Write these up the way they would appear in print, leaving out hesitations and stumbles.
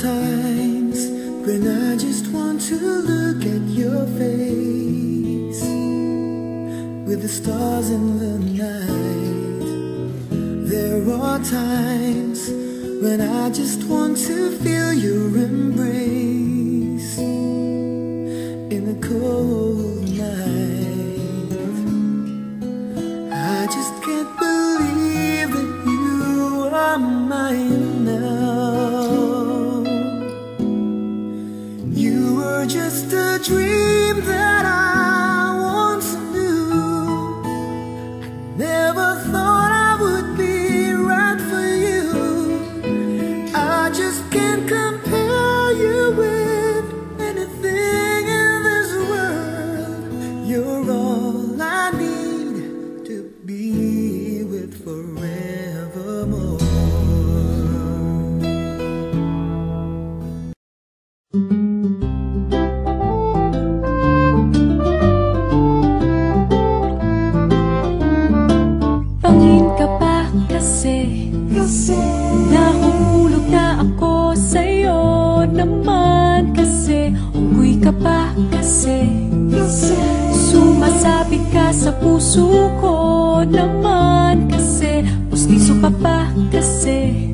times when I just want to look at your face with the stars in the night. There are times when I just want to feel your embrace in a cold night. I just can't believe that you are mine now. You were just a dream that I once knew. I never thought I would be right for you. I just can't compare you with anything in this world. You're all I need to be with forevermore. Pangin ka pa kasi nahuhulog na ako sa'yo naman kasi unggoy ka pa kasi sumasabit ka sa puso ko naman kasi pustiso ka pa kasi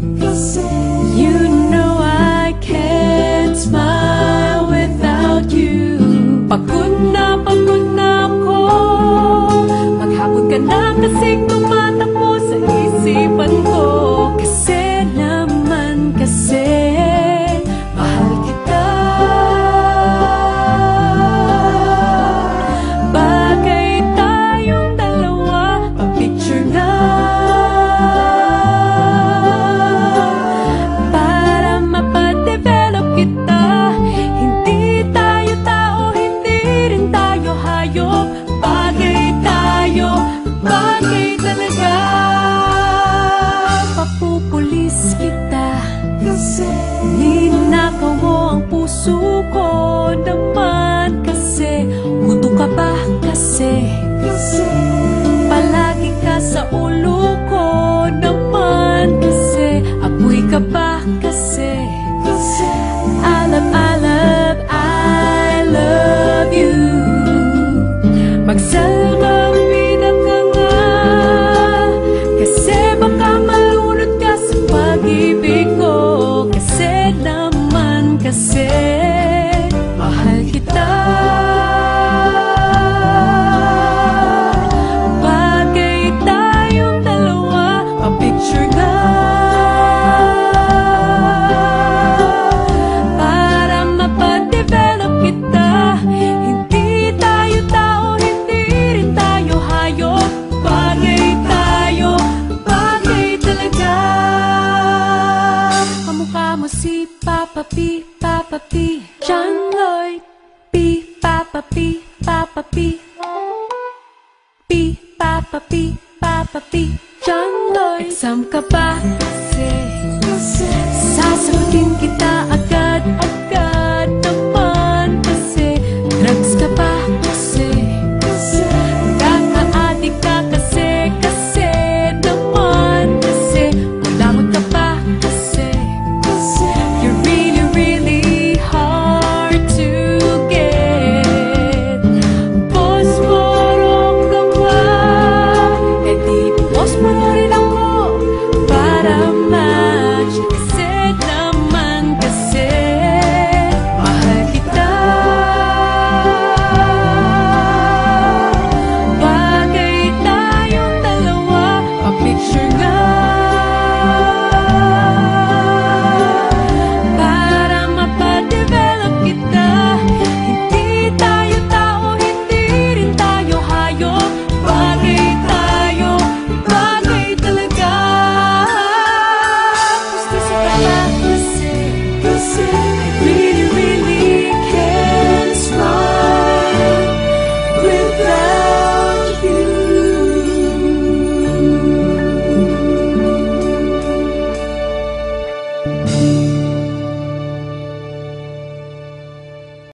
you know I can't smile without you. Pagod na ako, maghapon ka na kasing tumatakbo sa isipan ko. Kasi naman kasi mahal kita. Bagay tayong dalawa, pa-picture na para mapadevelop kita. Hindi tayo tao, hindi rin tayo hayop. Bagay tayo, bagay talaga. Papupulis kita, ninakaw mo ang puso ko naman kasi gusto ka ba kasi palagi ka sa ulo ko naman kasi apoy ka ba kasi I love you. Magsalbabida ka nga kasi baka malunod ka sa pag-ibig ko. Kasi naman kasi mahal kita. Bagay tayong dalawa, pa-picture nga para mapadevelop kita. Hindi tayo tao, hindi rin tayo hayop. Bagay tayo, bagay talaga. Kamukha mo si Papa P, Papa P, John Lloyd P, Papa P.